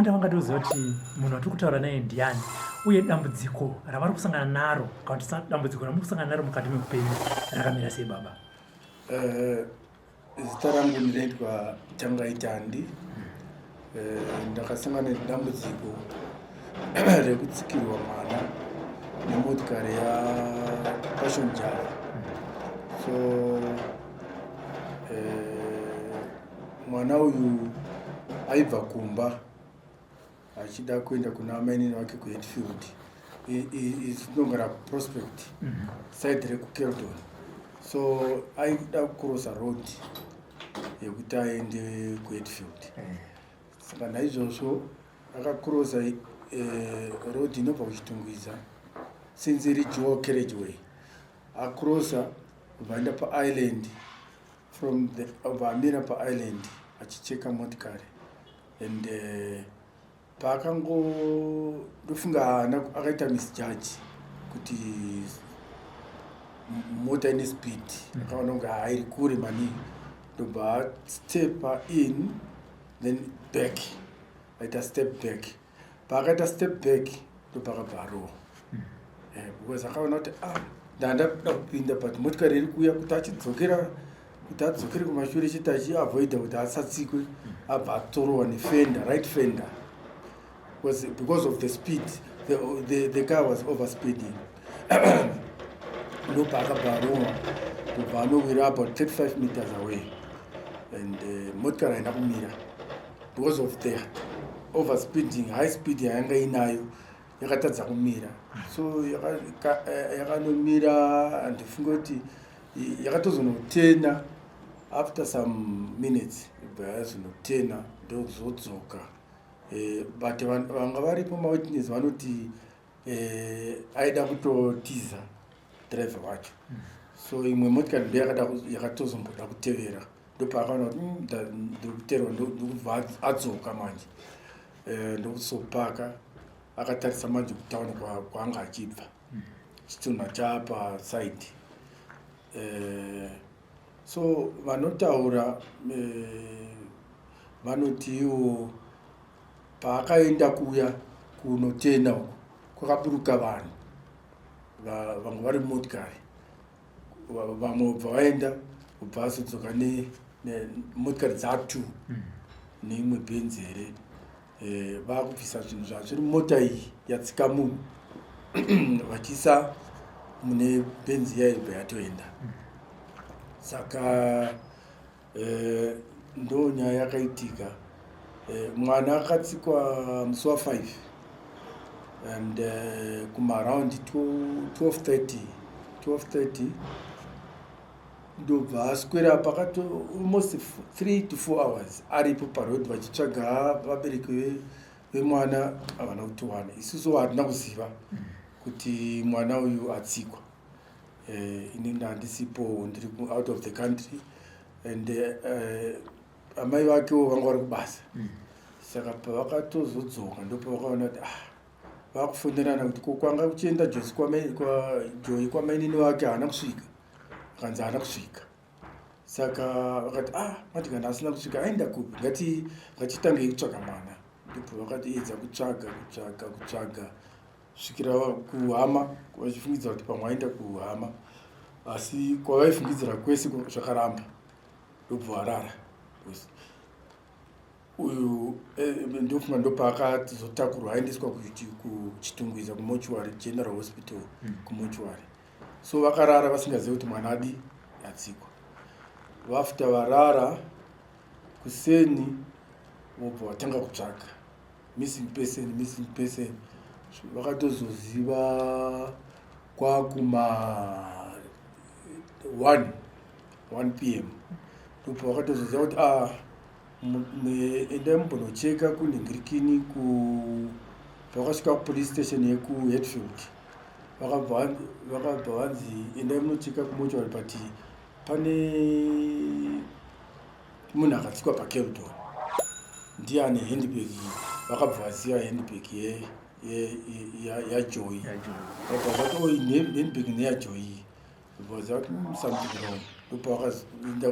Ndapota vangatoziva kuti munhu watiri kutaura naye Ndiyani uye dambudziko ravari kusangana naro kana kuti dambudziko ramuri kusangana naro mukati meupenyu rakamira sei baba? Zita rangu ndinoitwa Changaitandi. Ndakasangana nedambudziko rekutsikirwa mwana nemotikari yapassion java. So mwana uyu aibva kumba achida kuenda kuna amainini wake kuHatfield. Inogara Prospect side rekuKeldon. So aida kucrossa road yekuti aende kuHatfield. Saka naizvozvo akacrossa road inobva kuchitungwiza since iri dual carriageway. Acrossa vaenda paisland from the vamira paisland achicheka motikari and paakangofunga akaita misjudge kuti mota ine speed akaona kunge hairi kure maningi ndobva stepa in then back aita step back. Paakaita step back ndobva akabva arowa because akaona kuti ndanda kupinda but motikari iri kuuya kuti achidzokera kuti adzokere kumashure chiti achiavoida kuti asatsikwe abva atorowa nefender, right fender, because of the speed. The car was overspeeding. Ndobva akabva arowa ndobva anowira about 35 meters away and motikari haina kumira because of the overspeeding, high speed yanga inayo yakatadza kumira. So yakanomira andifunga kuti yakatozonotena after some minutes yazonotena ndozodzoka. But vanga varipo mawitness vanoti aida kutotiza driver wacho. So imwe motikari yakatozomboda kutevera ndopaakaona kuti ndikuterwa ndokubva adzoka manje ndokusopaka akatarisa manje kutaona kwaanga achibva chitunha chapaside. So vanotaura vanoti iwo paakaenda kuya kunotena uko kwakaburuka vanhu vamwe vari motikari vamwe ubva vaenda ubva azodzoka nemotikari dza2 neimwe benzi here vakubvisa zvinhu zvavo zviri mota iyi yatsika munhu vachiisa mune benzi yaibva yatoenda. Saka ndo nyaya yakaitika. Mwana akatsikwa musi wa5 and kumaaround 12:30 ndobva aswera pakato almost 3 to 4 hours aripo parodi vachitsvaga vabereki vemwana havana kutowana. Isusu hatina kuziva kuti mwana uyu atsikwa. Inini handisipo, ndiri out of the country and amai vakewo vanga vari kubasa. Saka pavakatozodzoka ndopavakaona kuti vakufonderana kuti kwanga kuchienda Joyi kwamainini wake haana kusvika. Akanzi haana kusvika. Saka vakati mati kana asina kusvika aenda kupi, ngatitange kutsvaga mwana. Ndipo vakatiedza kutsvaga svikira kuHama vachifungidza kuti pamwe aenda kuHama asi kwavaifungidzira kwese zvakaramba ndobva varara. Uyu ndofunga ndopaakazotakurwa aendeswa kuchitungwiza kumochuari, General Hospital kumochuari. So vakarara vasingazivi kuti mwana atsikwa. Vafta varara kuseni vobva vatanga kutsvaga missing person. Vakatozoziva kwakuma 1 PM ndipo vakatozoziva kuti endai mumbonocheka kunhingirikini vakasvika kupolice station yekuHatfield. Vakabva vanzi endai munocheka kumochuari but pane munhu akatsikwa paKeldon. Ndiyani handbag. Vakabva vaziva handbag yaJoyi. Vakati handbag neyaJoyi. Vaziva kuti something wrong. Ndipo vakaenda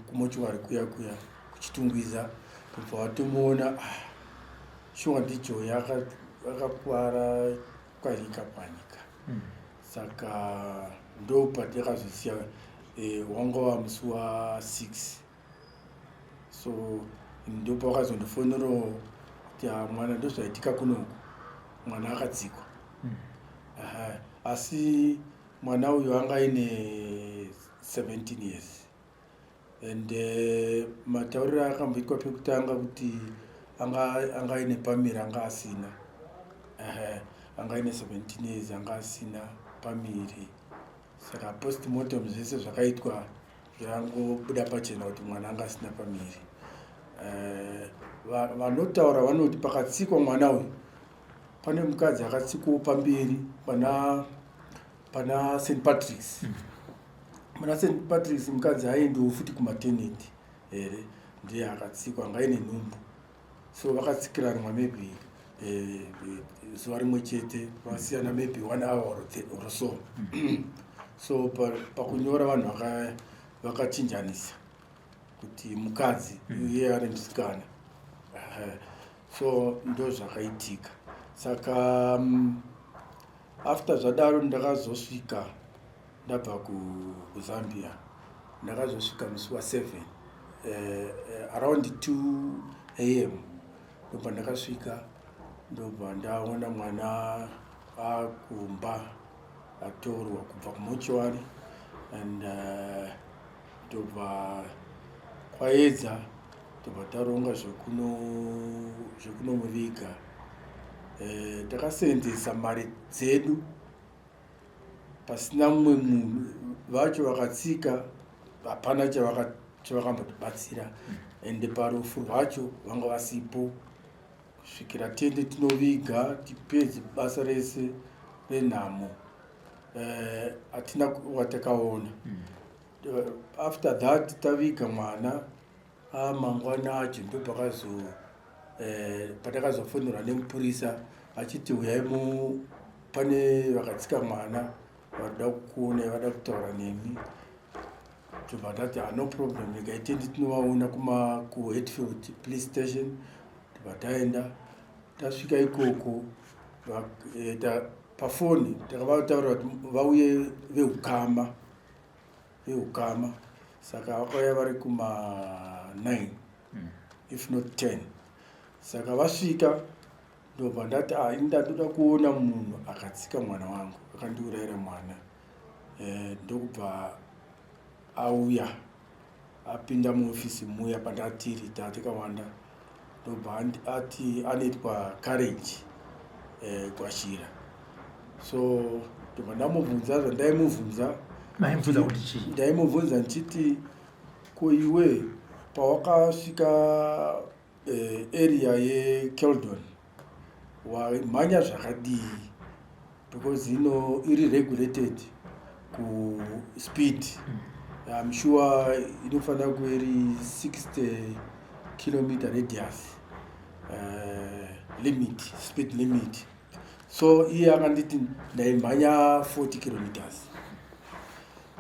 kumochuari kuya kuchitungwiza. Ndipo vatomuona shuwa ndicho yakakwara kwaika panyika saka ndo pati yakazosiya wangu wa musi wa 6 so ndo pakazondifonera kuti mwana ndozvaitika kunoku mwana akadzikwa asi mwana uyu anga ine 17 years and matauriro akamboitwa pekutanga kuti anga ine pamiri anga asina anga ine 17 years anga asina pamiri saka postmortem zvese zvakaitwa zvangobuda pachena kuti mwana anga asina pamiri vanotaura vanoti pakatsikwa mwana uyu pane mukadzi akatsikwawo pamberi pana St Patrick's mana St Patrick's mukadzi aendewo futi kumaternity here ndiye akatsikwa anga ine nhumbu so vakatsikirana maybe zuva rimwe chete vasiyana maybe 1 hour or so so pakunyora vanhu vakachinjanisa kuti mukadzi iye ari musikana so ndo zvakaitika saka after zvadaro ndakazosvika ndabva kuZambia ndakazosvika musi wa 7 around 2 AM ndobva ndakasvika ndobva ndaona mwana akumba atorwa kubva kumochwari and ndobva kwaedza ndobva taronga zvekunomuviga takasenzesa mari dzedu pasina mumwe munhu vacho vakatsika hapana chavakambotibatsira ende parufu rwacho vanga vasipo kusvikira tende tinoviga tipedze basa rese renhamo hatina watakaona after that taviga mwana mangwana acho ndo patakazofonera nemupurisa achiti uyai pane vakatsika mwana vada kukuona vada kutaura nemi tobva tati no problem ikaitendi tinovaona kuHatfield police station tobva taenda tasvika ikoko pafoni takavataura kuti vauye vehukama saka vakauya vari kuma 9 if not 10 saka vasvika ndobva ndati ndoda kuona munhu akatsika mwana wangu akandiurayira mwana ndokubva auya apinda muofisi muya pandatiri tatikawanda ndobva ati anoitwa courage kwashira so ndobva ndamubvunza zvandaimubvunza ndaimubvunza ndichiti kuiwe pawakasvika area yeKeldon wamhanya zvakadii because iri regulated kuspeed I'm sure inofanira kuve iri 60 km radius limit, speed limit. So iye akanditi ndaimhanya 40 kilometers.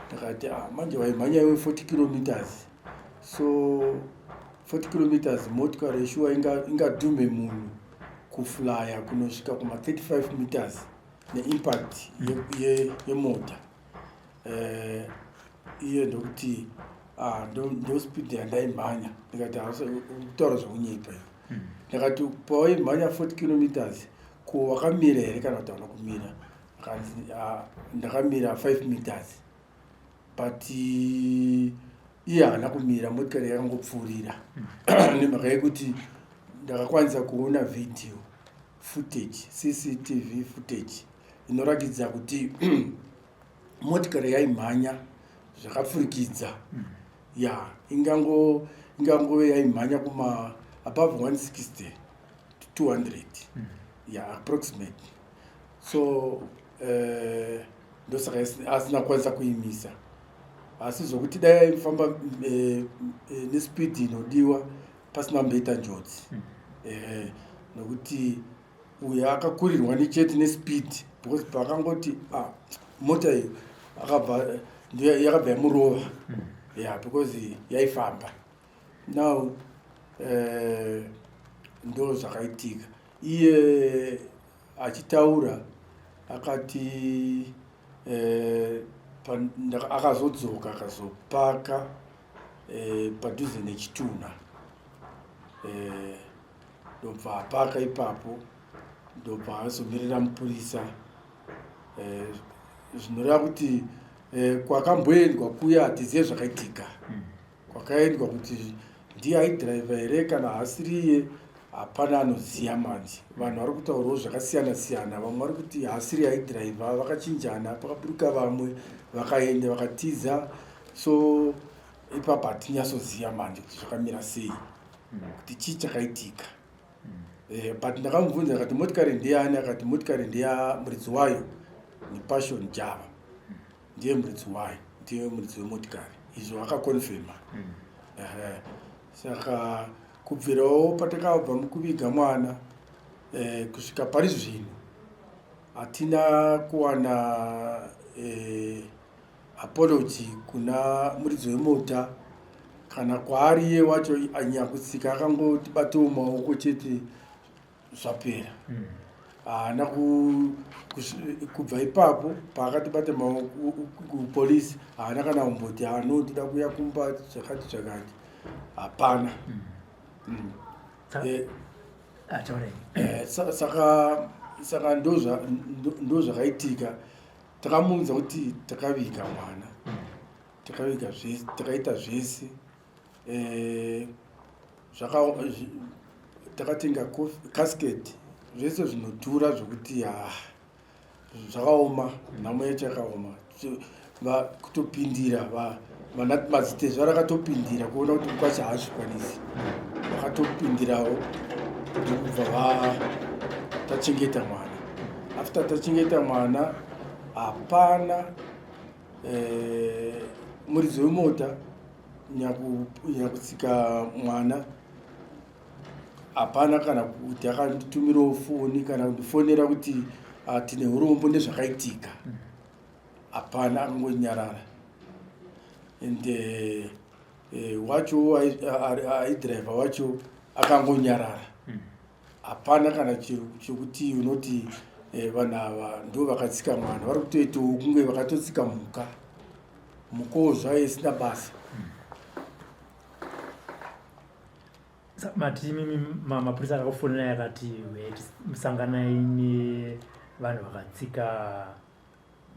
Ndakati manje waimhanya 40 kilometers. So 40 kilometers motikari shuwa ingadhume munhu kuflya kunosvika kuma 35 meters neimpact yemota. Iye ndokuti ndo speed yandaimhanya. Ndikati kutaura zvokunyepa iyo. Ndakati pawaimhanya 40 kilometers ko wakamira here kana kuti hauna kumira. Ndakamira 5 meters. But iye haana kumira, motikari yakangopfuurira. Nemhaka yekuti ndakakwanisa kuona video footage, CCTV footage inoratidza kuti motikari yaimhanya zvakapfurikidza. Ingangove yaimhanya kuma above 160 to 200. Approximate. So ndosaka asina kwanisa kuimisa. Asi zvokuti dai aifamba nespeed inodiwa pasina mbeita njodzi. Nokuti uyo akakurirwa nechete nespeed because pakangoti mota iyo yakabva yamurova. Because yaifamba. Now ndo zvakaitika. iye achitaura akati akazodzoka akazopaka padhuze nechituna ndobva apaka ipapo ndobva azomirira mupurisa zvinoreva kuti kwakamboendwa kuya hatizive zvakaitika kwakaendwa kuti ndiye aidhiraivha here kana haasiri iye hapana anoziva manje vanhu vari kutaurawo zvakasiyana siyana vamwe vari kuti haasiri aidhiraivha vakachinjana pakaburuka vamwe vakaenda vakatiza so ipapo hatinyatsoziva manje kuti zvakamira sei kuti chii chakaitika but ndakamubvunza akati motikari ndeyani akati motikari ndeya muridzi wayo nepassion java ndiye muridzi wayo ndiye muridzi wemotikari izvo akakonfirma saka kubvirawo patakabva mukuviga mwana kusvika pari zvino hatina kuwana apology kuna muridzi wemota kana kwaari iye wacho anyakutsika akangotibatawo maoko chete zvapera haana kubva ipapo paakatibata maoko kupolisi haana kana kumboti anotoda kuya kumba zvakati zvakati hapana saka ndo zvakaitika takamuudza kuti takaviga mwana takaviga zvese takaita zvese takatenga casket zvese zvinodhura zvokuti zvakaoma nhamo yacho yakaoma kutopindira madzitezvo rakatopindira kuona kuti kwacha haazvikwanisi vakatopindirawo ndokubva tachengeta mwana after tachengeta mwana hapana muridzi wemota nyakutsika mwana hapana kana kuti akanditumirawo foni kana kundifonera kuti tine urombo nezvakaitika hapana akangonyarara ende wacho aidhiraivha wacho akangonyarara hapana kana chokuti unoti vanhu ava ndo vakatsika mwana vari kutoitawo kunge vakatotsika mukawo zvayo isina basa matimi mapurisa akakufonera yakati musanganai nevanhu vakatsika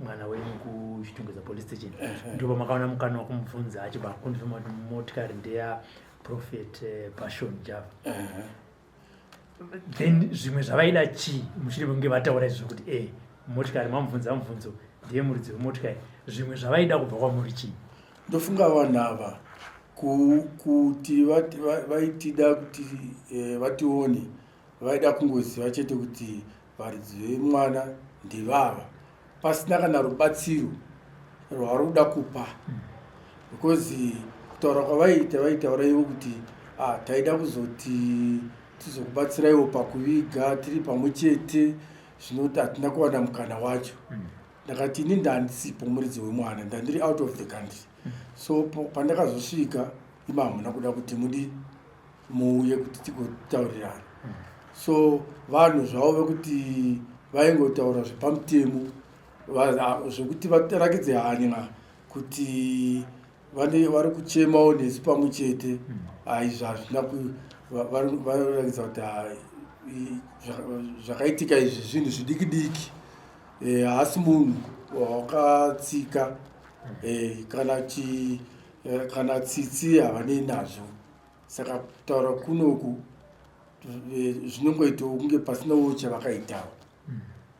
mwana wenyu kuchitungeza police station ndipo makaona mukana wakumubvunza achibva akonfirma kuti motikari ndeya prophet passion java then zvimwe zvavaida chii muchiri kunge vataura izvo kuti motikari mamubvunza mubvunzo ndiye muridzi wemotikari zvimwe zvavaida kubva kwamuri chii ndofunga vanhu ava kuti vaitida kuti vatione vaida kungoziva chete kuti varidzi vemwana ndivava pasina kana rubatsiro rwavari kuda kupa because kutaura kwavaita vaitauraiwo kuti taida kuzoti tizokubatsiraiwo pakuviga tiri pamwe chete zvinoti hatina kuwana mukana wacho ndakati ini ndandisipo muridzi wemwana ndandiri out of the country so pandakazosvika ima hamuna kuda kuti mudi muuye kuti tigotaurirana so vanhu zvavo vekuti vaingotaura zvepamutemo zvokuti varakidze hanya kuti vari kuchemawo nesu pamwe chete izvo hazvina varakidza kuti zvakaitika izvi zvinhu zvidiki haasi munhu wakatsika kana tsitsi havanei nazvo saka kutaura kunoku zvinongoitawo kunge pasinawo chavakaitawo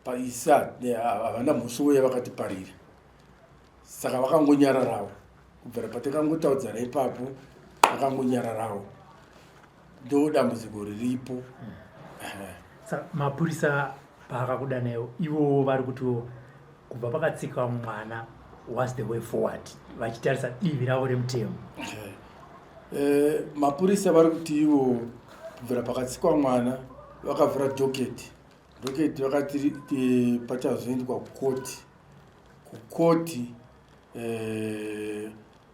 paisa havana mhosvo yavakatiparira saka vakangonyararawo kubvira patakangotaudzana ipapo vakangonyararawo ndo dambudziko riripo mapurisa paakakudanayo ivo vari kuti kubva pakatsika mwana was the way forward vachitarisa divi ravo remutemo mapurisa vari kuti ivo kubvira pakatsikwa mwana vakavhura dhoketi vakati pachazoendwa kukoti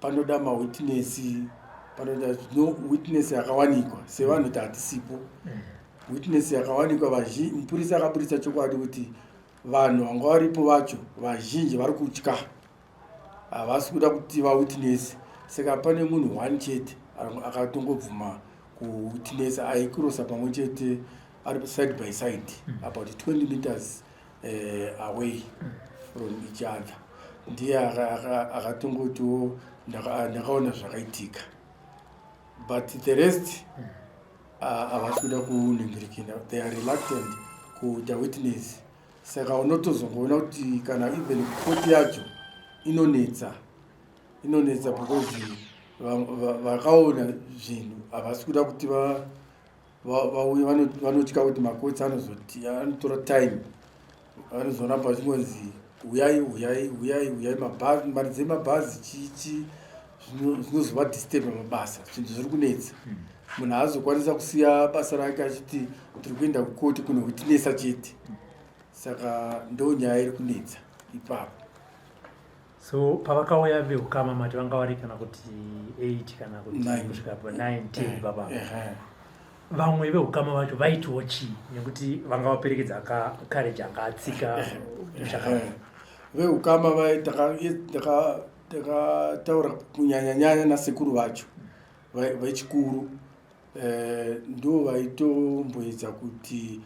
panoda mawitness panoda no witness yakawanikwa sevanhu kuti hatisipo witness yakawanikwa vazhinji. Mupurisa akaburitsa chokwadi kuti vanhu vanga varipo vacho vazhinji vari kutya, havasi kuda kuti vawitness. Saka pane munhu 1 chete akatongobvuma kuwitness, aikurosa pamwe chete ari side by side about 20 meters away from each other. Ndiye akatongotiwo ndakaona zvakaitika, but the rest havasi kuda kuningirikina, they are reluctant kuita witness. Saka unotozongoona kuti kana even koti yacho inonetsa because vakaona zvinhu havasi kuda kuti vanotya kuti makotsi anotora time, vanozoramba vachingonzi uyai mari dzemabhazi chichi zvinozova disturb mabasa, zvinhu zviri kunetsa. Munhu haazokwanisa kusiya basa rake achiti tiri kuenda kukoti kuno witnessa chete. Saka ndo nyaya iri kunetsa ipapo. So pavakauya veukama mati vanga vari kana kuti 8 kana kuti kusvika pa 9 10 baba. Vamwe veukama vacho vaitiwo chii nekuti vanga vaperekedza courage akatsika zvakawanda. Veukama takataura kunyanya-nyanya nasekuru vacho vechikuru, ndo vaitomboedza kuti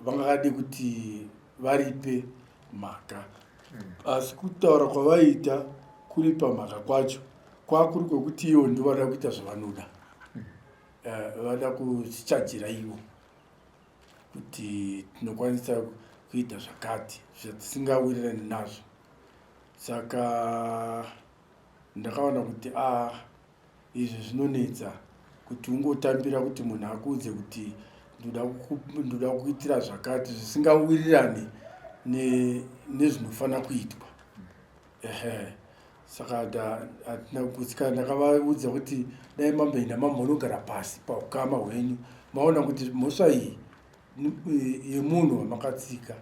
vangade kuti varipe mhaka. Asi kutaura kwavaita kuripa mhaka kwacho kwakuri kwekuti ivo ndo vada kuita zvavanoda, vada kuchajira ivo kuti tinokwanisa kuita zvakati zvatisingawirirani nazvo. Saka ndakaona kuti izvi zvinonetsa kuti ungotambira kuti munhu akuudze kuti ndoda kuitira zvakati zvisingawirirani nezvinofanira kuitwa. Saka hatina kutsika. Ndakavaudza kuti dai mamboenda mambonogara pasi paukama hwenyu maona kuti mhosva iyi yemunhu wamakatsika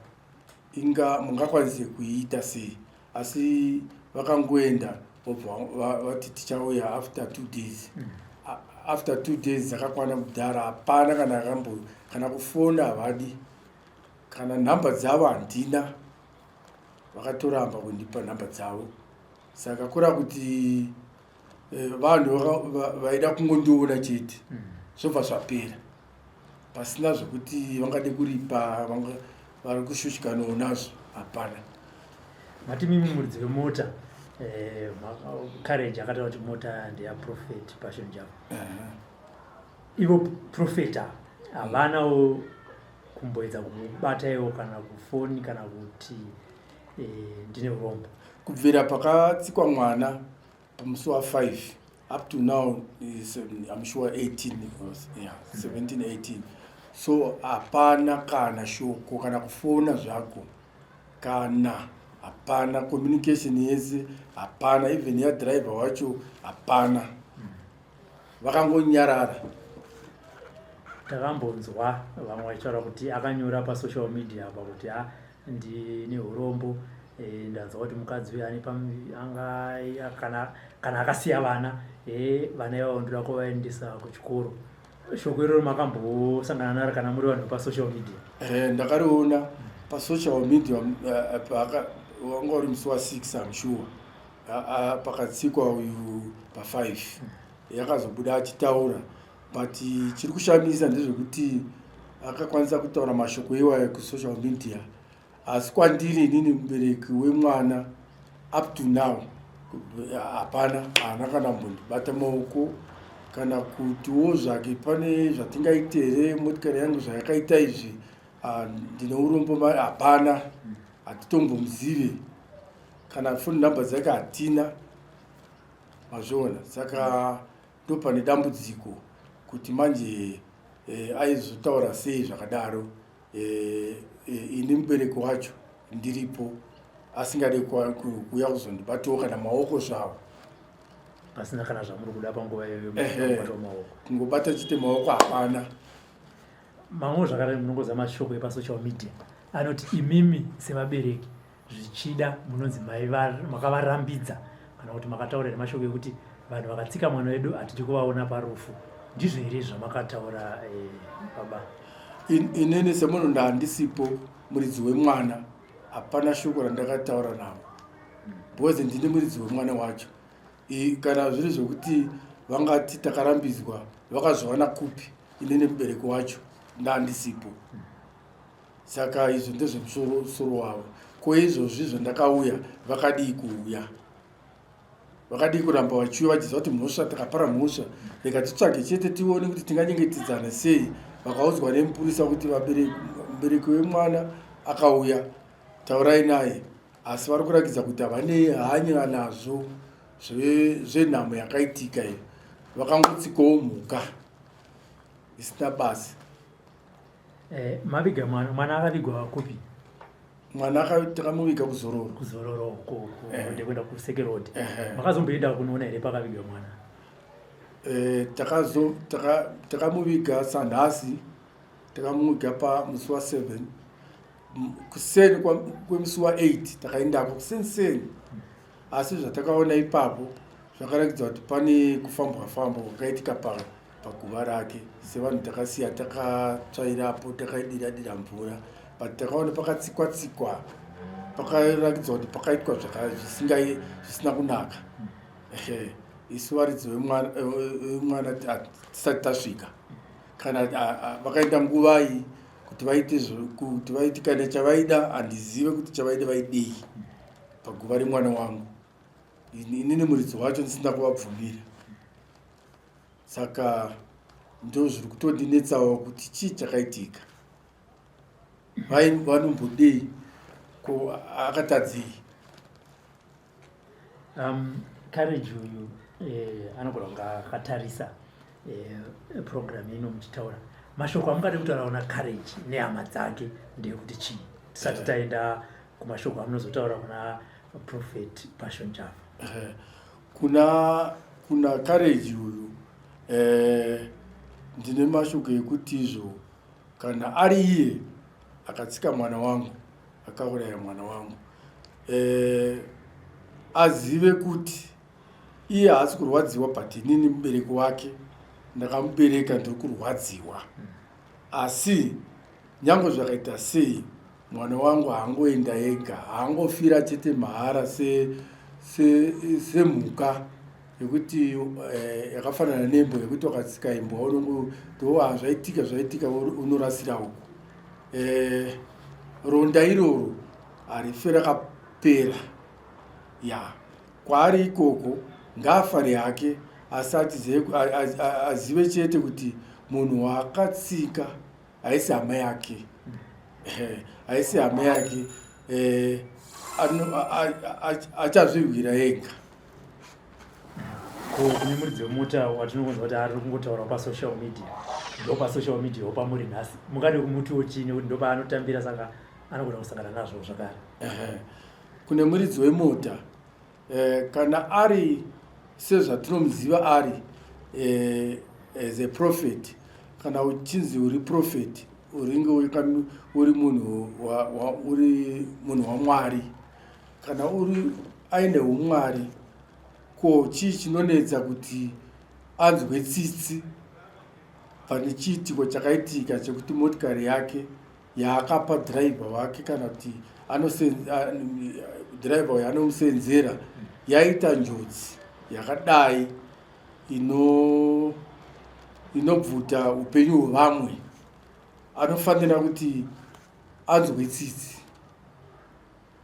mungakwanise kuiita sei. Asi vakangoenda vati tichauya after 2 days. After 2 days dzakakwana kudhara, hapana kana kufona havadi, kana nhamba dzavo handina, vakatoramba kundipa nhamba dzavo. Saka kura kuti vanhu vaida kungondiona chete zvobva zvapera, pasina zvokuti vangade kuripa, vari kushushikanawo nazvo, hapana. Mati mimi muridzi wemota, courage akataura kuti mota ndeyaProfet Passion Java. Ivo Profeta havanawo kumboedza kubata iwo kana kufoni kana kuti ndine urombo. Kubvira pakatsikwa mwana pamusi wa5 up to now is I'm sure 18 because 17 18. So hapana kana shoko kana kufona zvako, kana hapana communication yese, hapana even ya driver wacho, hapana. Vakangonyarara. Takambonzwa vamwe vachitaura kuti akanyora pasocial media pakuti ndine urombo, ndanzwa kuti mukadzi uyu anga kana akasiya vana, vana ivavo ndoda kuvaendesa kuchikoro. Shoko iroro makambosangana naro kana muri vanhu pasocial media? Ndakariona pasocial media wanga uri musi wa6 I'm sure. Pakatsikwa uyu pa5 yakazobuda achitaura, but chiri kushamisa ndezvekuti akakwanisa kutaura mashoko iwayo kusocial media. Asi kwandiri inini mubereki wemwana up to now hapana, haana kana mbondibata maoko kana kutiwo zvake pane zvatingaitere motikari yangu zvayakaita izvi ndine urombo, hapana. Hatitombomuzive kana phone number dzake hatina, mazviona. Saka ndo pane dambudziko kuti manje aizotaura sei zvakadaro. Ini mubereki wacho ndiripo, asingade kuuya kuzondibatawo kana maoko zvavo, pasina kana zvamuri kuda panguva iyoyo maoko, kungobata chete maoko hapana. Mamwe zvakare munongoza mashoko epasocial media anoti imimi sevabereki zvichida munonzi makavarambidza kana kuti makataura nemashoko ekuti vanhu vakatsika mwana wedu hatidi kuvaona parufu. ndizvo here zvamakataura baba? Inini semunhu ndandisipo muridzi wemwana hapana shoko randakataura navo because ndine muridzi wemwana wacho. Kana zviri zvokuti vangati takarambidzwa vakazviwana kupi, inini mubereki wacho ndandisipo. Saka izvo ndezvemusoro wavo. Ko izvozvi zvandakauya vakadii kuuya, vakadii kuramba vachiuya vachiziva kuti mhosva takapara mhosva, rega titsvage chete tione kuti tinganyengetedzana sei. Vakaudzwa nemupurisa kuti mubereki wemwana akauya, taurai naye. Asi vari kurakidza kuti havane hanya nazvo zvenhamo yakaitika iyo. Vakangotsikawo mhuka isina basa. Maviga mwana akavigwa kupi? Mwana takamuviga kuzororo. Kuzororo ndekuenda kuseke road. Makazomboenda kunoona here pakavigwa mwana? Takamuviga sanhasi, takamuviga pamusi wa7 kuseni kwemusi wa8 takaendako kuseni. Asi zvatakaona ipapo zvakarakidza kuti pane kufambwa kwakaitika paguva rake. Sevanhu takasiya takatsvairapo takaidira mvura, but takaona pakatsikwa pakarakidza kuti pakaitwa zvisina kunaka. Isu varidzi vemwana tisati tasvika, kana vakaenda nguvai kuti vaite kana chavaida, handizive kuti chavaida vaidei paguva remwana wangu. Inini muridzi wacho ndisina kuvabvumira. Saka ndo zviri kutondinetsawo kuti chii chakaitika, vanombodei, ko akatadzei. Courage uyu anogona kunga akatarisa program ino muchitaura. Mashoko amungade kutaura na courage nehama dzake ndeyekuti chii? Tisati taenda kumashoko amunozotaura kuna Prophet Passion Java. Kuna courage uyu ndine mashoko ekuti izvo kana ari iye akatsika mwana wangu, akauraya mwana wangu, azive kuti iye haasi kurwadziwa, but inini mubereki wake ndakamubereka ndiri kurwadziwa. Asi nyange zvakaita sei, mwana wangu haangoenda ega, haangofira chete mahara semhuka yekuti yakafanana nembwa yekuti wakatsika imbwa unongo zvaitika unorasira uko. Ronda iroro harife rakapera. Kwaari ikoko ngaafare hake, asi azive chete kuti munhu waakatsika haisi hama yake. Haisi hama yake, achazvirwira ega. Kune muridzi wemota watinokunzwa kuti ari kungotaura pasocial media, ndopasocial media wopamuri nhasi, mungade kumutiwo chii nekuti ndopaanotambira, saka anogona kusangana nazvo zvakare? Kune muridzi wemota, kana ari sezvatinomuziva ari as a prophet, kana uchinzi uri prophet, uringe uri munhu waMwari, kana uri aine umwari, ko chii chinonetsa kuti anzwe tsitsi pane chiitiko chakaitika chekuti motikari yake yaakapa dhiraivha wake, kana kuti dhiraivha uyo anomusenzera yaita njodzi yakadai inobvuta upenyu hwevamwe, anofanira kuti anzwe tsitsi.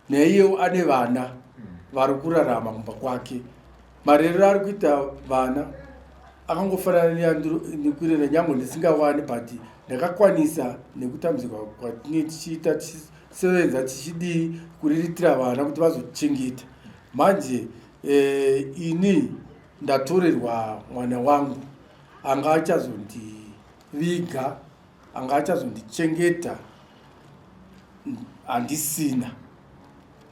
Neiyewo ane vana vari kurarama kumba kwake. Marerero ari kuita vana akangofanana nekurera nyangwe ndisingawani, but ndakakwanisa nekutambudzika kwatinenge tichiita tichisevenza tichidii kuriritira vana kuti vazochengeta. Manje ini ndatorerwa mwana wangu, anga achazondiviga, anga achazondichengeta, handisina,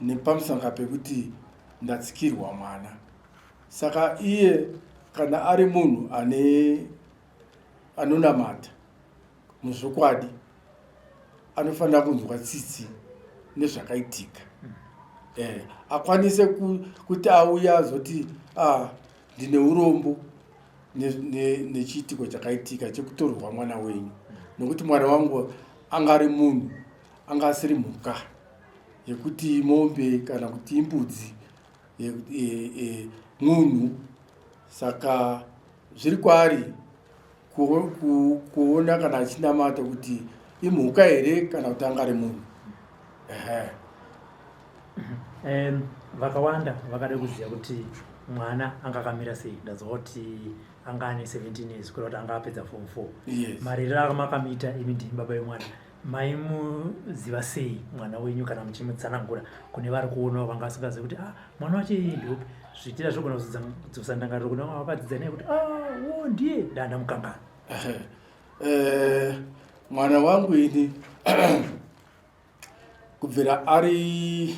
nepamusanga pekuti ndatsikirwa mwana. Saka iye kana ari munhu anonamata muzvokwadi, anofanira kunzwa tsitsi nezvakaitika. Akwanise kuti auya azoti ndine urombo, nechiitiko chakaitika chekutorwa mwana wenyu, nokuti mwana wangu angari munhu, anga asiri mhuka yekuti mombe kana kuti imbudzi munhu. Saka zviri kwaari kuona kana achinamata kuti imhuka here kana kuti angari munhu. Vakawanda vakada kuziva kuti mwana anga akamira sei. Ndazwa kuti anga ane 17 years kureva kuti anga apedza form 4. Yes. Marerero akamakamita imi ndimi baba vemwana, maimuziva sei mwana wenyu kana muchimutsanangura kune vari kuonawo vanga vasingazivi kuti mwana wacho ndopi, zvichita zvogona kudzosa ndangariro kune vamwe vakadzidza naye kuti ndiye danda mukangana. Mwana wangu ini kubvira aine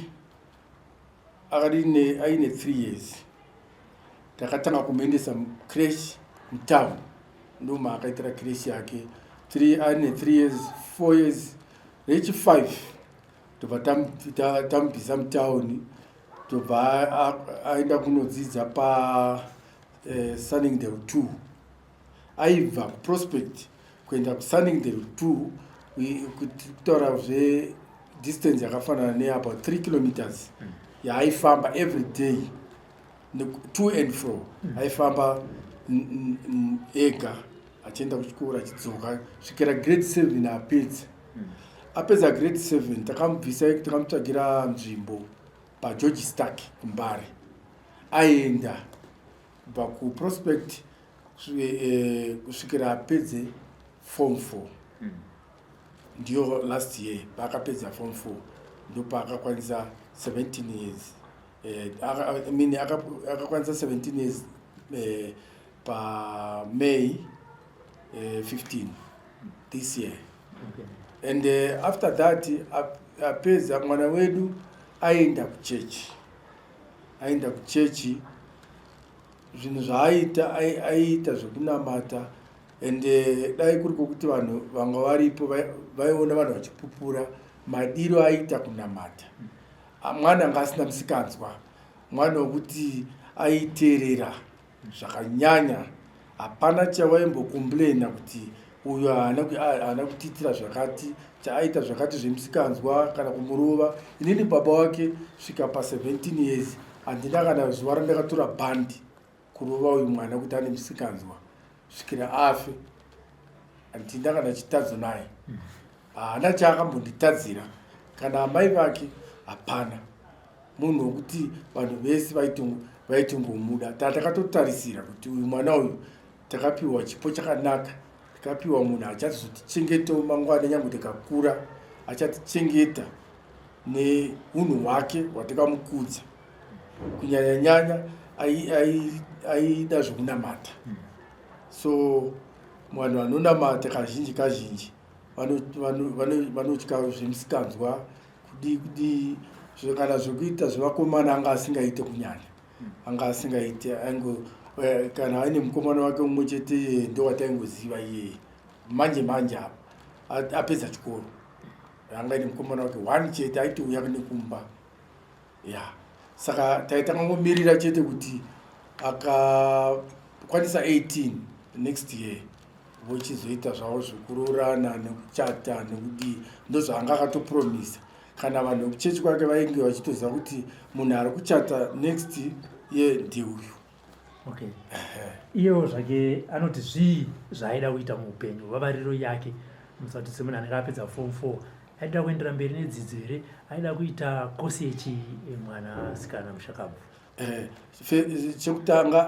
3 years takatanga kumuendesa crash mutown, ndoma akaitira crash yake aine 3 years 4 years reach 5 tobva tamubvisa mutown, tobva aenda kunodzidza Sunningdale 2. Aibva Prospect kuenda kuSunningdale 2 kutaura distance yakafanana neabout 3 kilometers yaaifamba every day, to and fro. Aifamba ega achienda kuchikora achidzoka svikira grade 7 apedza grade 7 takamubvisa takamutsvagira nzvimbo paGeorge Stark kuMbare. Aenda kubva kuProspect kusvikira apedze form 4. Ndiyo last year paakapedza form 4 ndopaakakwanisa 17 years. Akakwanisa 17 years May 15 this year. Okay. And after that apedza mwana wedu aenda kuchechi. Zvinhu zvaaita aiita zvekunamata, and dai kuri kwokuti vanhu vanga varipo vaiona vanhu vachipupura madiro aiita kunamata. Mwana anga asina musikanzwa, mwana wokuti aiteerera zvakanyanya. Hapana chavaimbokomplaina kuti uyo haana kutiitira zvakati, chaaita zvakati zvemusikanzwa kana kumurova. Inini baba wake svika pa17 years handina kana zuva randakatora bhandi kurova uyu mwana kuti ane musikanzwa svikira afe. Handina kana chitadzo naye, haana chaakambonditadzira kana amai vake, hapana. Munhu wokuti vanhu vese vaitongomuda. Takatotarisira kuti uyu mwana uyu takapiwa chipo chakanaka, takapiwa munhu achatizotichengetawo mangwana nyange tikakura, achatichengeta neunhu hwake hwatikamukudza. Kunyanya nyanya aida zvokunamata. So vanhu vanonamata kazhinji vanotya zvemusikanzwa, kudi kana zvokuita zvevakomana anga asingaite kunyanya, anga asingaite. Kana aine mukomana wake mumwe chete ndo wataingoziva iyeye manje apa apedza chikoro. Anga ine mukomana wake 1 chete aitouya nekumba. Saka taitangomirira chete kuti akakwanisa 18 next year vochizoita zvavo zvekurorana nekuchata nekudii, ndozvaanga akatopromisa. Kana vanhu vekuchechi kwake vainge vachitoziva kuti munhu ari kuchata next year ndeuyu. Okay. Iyo zvake anoti zvii zvaaida kuita muupenyu, vavariro yake. Musati semunhu anenge apedza form 4 aida kuendera mberi nedzidzo here, aida kuita kosi yechi mwana sikana mushakabvu. Chekutanga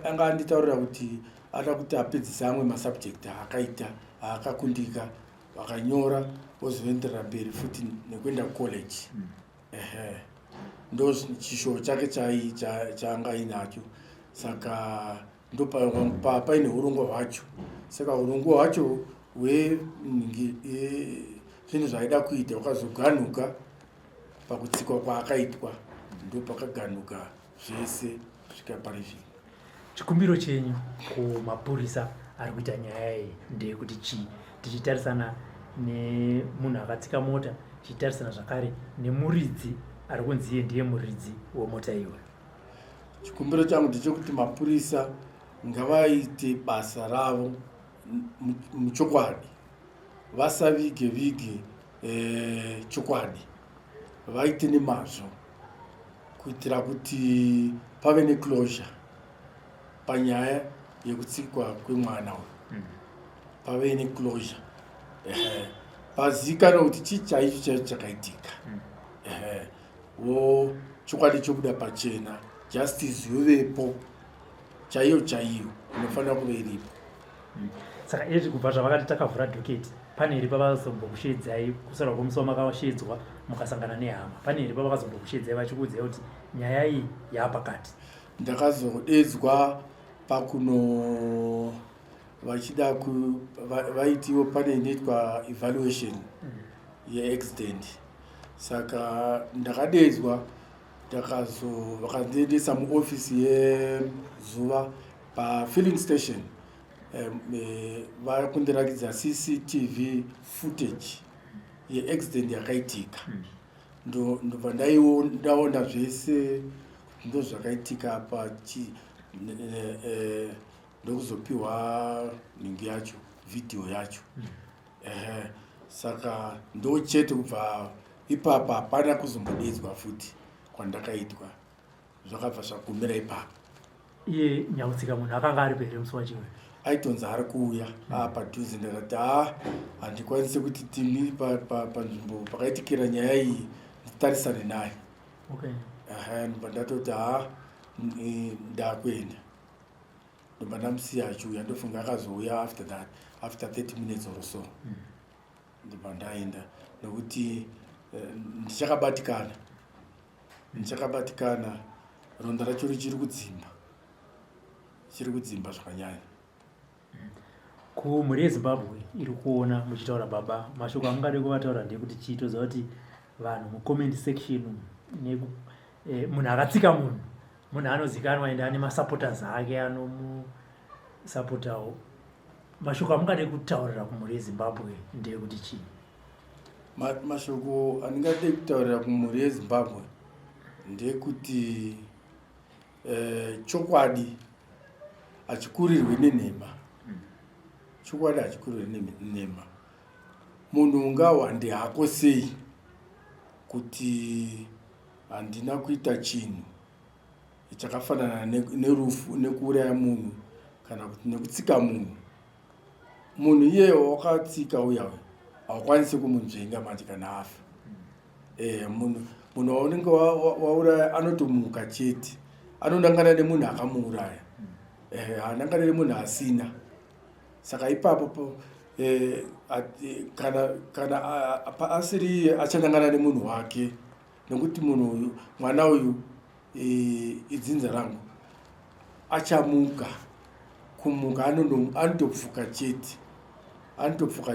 anga anditaurira kuti ada kuti apedzisa amwe masubject akaita akakundika, vakanyora ozoenderera mberi futi nekuenda college. Ndo chishuwo chake chaanga inacho. Saka ndo paine urongwa hwacho. Saka urongwa hwacho zvinhu zvaida kuita wakazoganuka pakutsikwa kwaakaitwa, ndo pakaganuka zvese kusvika pari zvino. Chikumbiro chenyu kumapurisa ari kuita nyaya iyi ndeyekuti chii, tichitarisana nemunhu akatsika mota, tichitarisana zvakare nemuridzi ari kunzi iye ndiye muridzi wemota iwe? Chikumbiro changu ndechekuti mapurisa ngavaite basa ravo muchokwadi, vasavige chokwadi, vaite nemazvo kuitira kuti pave neclosure panyaya yekutsikwa kwemwana uyu, pave neclosure, pazikanwa kuti chii chaicho chakaitika, wo chokwadi chobuda pachena, justice yovepo chaiyo inofanira kuve iripo. Saka izvi kubva zvavakati takavhura dhoketi, pane here pavazombokushedzai kusara kwomusi wamakashedzwa mukasangana nehama, pane here pavakazombokushedzai vachikuudzai kuti nyaya iyi yaapakati? Ndakazodedzwa pakuno vachida vaitiwo pane inoitwa evaluation yeaccident, saka ndakadedzwa vakandiendesa muofisi yezuva pafilling station, vakundirakidza CCTV footage yeaccident yakaitika. Ndobva ndaona zvese ndo zvakaitika ndokuzopiwa nhingi yacho, video yacho. Saka ndo chete kubva ipapa hapana kuzombodedzwa futi kwandakaitwa, zvakabva zvagumira ipapa. Iye Nyakutsika munhu akanga ari pere musi wachiwe? Aitonzi ari kuuya padhuze, ndakati handikwanisi kuti timi panzvimbo pakaitikira nyaya iyi nditarisane naye. Ndobva ndatoti ndakwenda, ndobva ndamusiya achiuya, ndofunga akazouya after that, after 30 minutes or so. Ndobva ndaenda nokuti ndichakabatikana, ronda racho richiri kudzimba zvakanyanya. Kumhuri yeZimbabwe iri kuona muchitaura baba, mashoko amungade kuvataura ndekuti chiitoza kuti vanhu mucomment section munhu akatsika munhu anozikanwa ende ane masupporters ake anomusapotawo. Mashoko amungade kutaurira kumhuri yeZimbabwe ndekuti chii? Mashoko andingade kutaurira kumhuri yeZimbabwe ndekuti chokwadi hachikurirwi nenhema. Chokwadi hachikurirwi nenhema. Munhu ngawande hako sei kuti handina kuita chinhu chakafanana nerufu, nekuuraya munhu kana kuti nekutsika munhu. Munhu iyeyo wakatsika uya haukwanisi kumunzvenga manje kana afa. Munhu waunenge wauraya anotomuka chete, anonangana nemunhu akamuuraya, haanangana nemunhu asina. Saka ipapo kana asiri achanangana nemunhu wake, nekuti munhu uyu, mwana uyu idzinza rangu, achamuka. Kumuka anotopfuka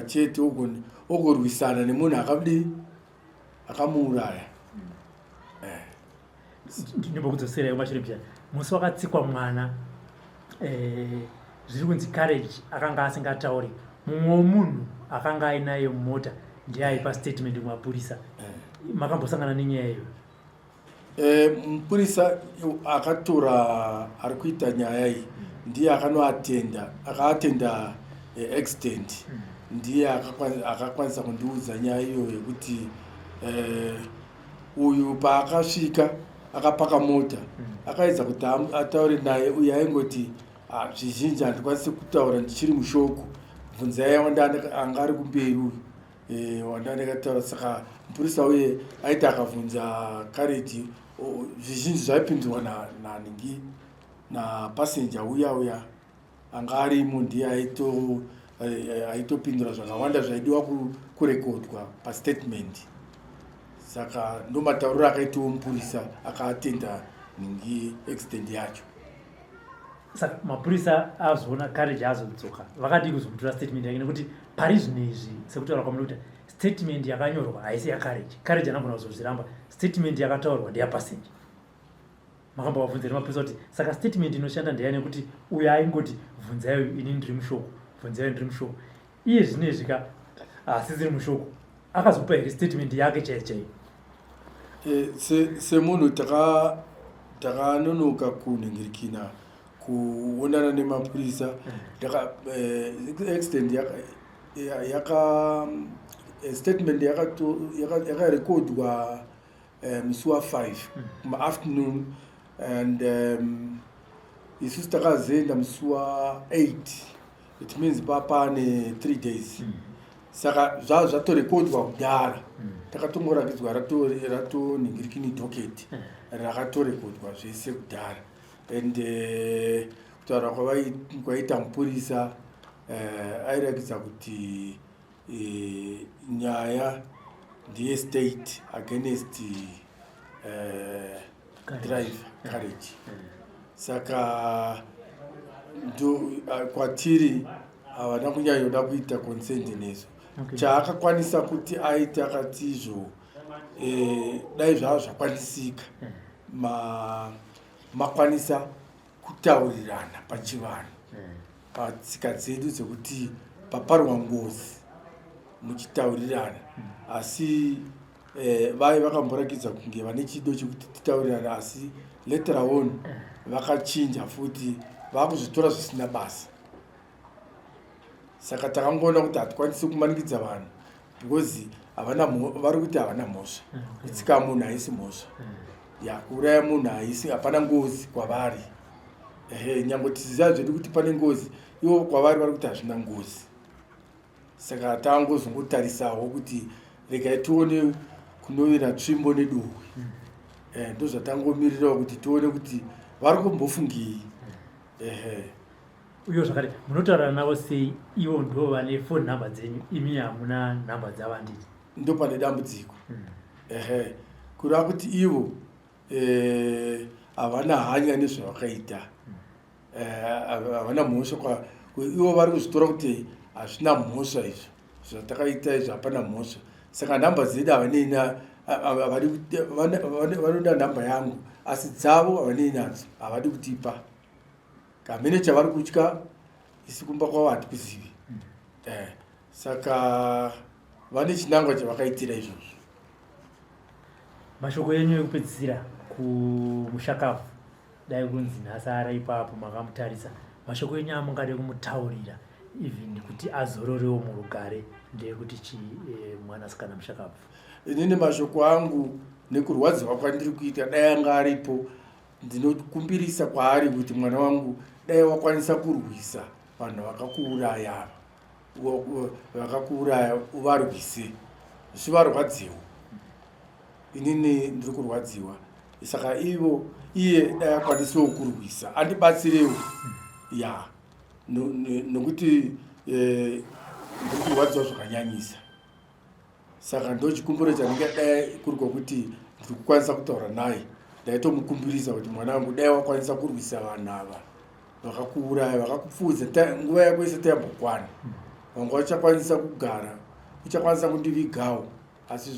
chete ogorwisana nemunhu akamuuraya. Ndinombokudzoserai kumashure piyani. Musi wakatsikwa mwana, zviri kunzi courage akanga asingatauri. Mumwe munhu akanga ainaye mumota ndiye aipa statement kumapurisa. Makambosangana nenyaya iyo? Mupurisa akatora ari kuita nyaya iyi ndiye akaatenda accident, ndiye akakwanisa kundiudza nyaya iyo yekuti uyu paakasvika akapaka mota, akaedza kuti ataure naye, uye aingoti zvizhinji handikwanisi kutaura ndichiri mushoko, bvunzai anga ari kumberi uyu wandandakataura. Saka mupurisa uye aiti akabvunza Courage, zvizhinji zvaipindurwa nanhingi napasenja uya anga arimo, ndiye aitopindura zvakawanda zvaidiwa kurekodwa pastatement. Saka ndomatauriro akaitiwo mupurisa akaatenda nhingi accident yacho. Saka mapurisa azoona Courage azodzoka, vakadii kuzomutora statement yake? Nekuti pari zvino izvi sekutaura kwamunokuti statement yakanyorwa haisi yaCourage. Courage anogona kuzozviramba, statement yakataurwa ndeyapasenja. Makambovabvunza nemapurisa kuti saka statement inoshanda ndeyani, nekuti uyo aingoti bvunzai ini ndiri mushoko, bvunzai ndiri mushoko. Iye zvinezvi asisiri mushoko, akazopa here statement yake chaiyo? Semunhu takanonoka kunhingirikina kuonana nemapurisa extent yaka statement yakarekodwa musi wa5 afternoon and isusu takazenda musi wa8 it means papane 3 days saka zvatorekodwa kudhara takatongorakidzwa ratoningirikini docket rakatorekodwa zvese kudhara and kutaura kwaita mupurisa airakidza kuti nyaya ndeyestate against drive carriage saka kwatiri havana kunyanyoda kuita consent nezo chaakakwanisa kuti aite akati izvo dai zvava zvakwanisika makwanisa kutaurirana pachivanhu patsika dzedu dzekuti paparwa ngozi muchitaurirana asi vai vakamborakidza kunge vane chido chekuti titaurirana asi later on vakachinja futi vakuzvitora zvisina basa saka takangoona kuti hatikwanisi kumanikidza vanhu because vari kuti havana mhosva kutsika munhu haisi mhosva kuuraya munhu haisi hapana ngozi kwavari nyange tiziva zvedu kuti pane ngozi ivo kwavari vari kuti hazvina ngozi saka tangozongotarisawo kuti regai tione kunovira tsvimbo neduhwi ndozvatangomirirawo kuti tione kuti vari kumbofungei uyo zvakare munotaura navo sei ivo ndo vane phone number dzenyu imi hamuna nhamba dzavanditi ndo pane dambudziko kureva kuti ivo havana hanya nezvavakaita havana mhosva ivo vari kuzvitora kuti hazvina mhosva izvo zvatakaita izvo hapana mhosva saka nhamba dzedu vanoda nhamba yangu asi dzavo havanei nadzo havadi kutipa kamene chavari kutya isi kumba kwavo hatikuzivi saka vane chinangwa chavakaitira izvozvo. Mashoko yenyu ekupedzisira kumushakafu dai kunzi nhasi ari ipapo makamutarisa, mashoko enyu amungade kumutaurira even kuti azororewo murugare ndeyekuti chi mwanasikana mushakafu? Inini mashoko angu nekurwadziwa kwandiri kuita dai anga aripo, ndinokumbirisa kwaari kuti mwana wangu dai wakwanisa kurwisa vanhu vakakuuraya uvarwise zvivarwadziwo. Inini ndiri kurwadziwa, saka iye dai akwanisawo kurwisa andibatsirewo nokuti ndiri kurwadziwa zvakanyanyisa. Saka ndo chikumbiro chanenge dai kuri kwokuti ndiri kukwanisa kutaura naye, ndaitomukumbirisa kuti mwana wangu dai wakwanisa kurwisa vanhu ava vakakuuraya vakakupfudza nguva yako isati yambokwana, vanga vachakwanisa kugara, uchakwanisa kundivigawo, asi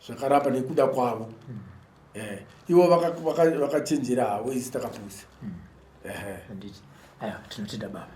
zvakaramba nekuda kwavo. Ivo vakachenjera havo isi takapusa. Tinotenda baba.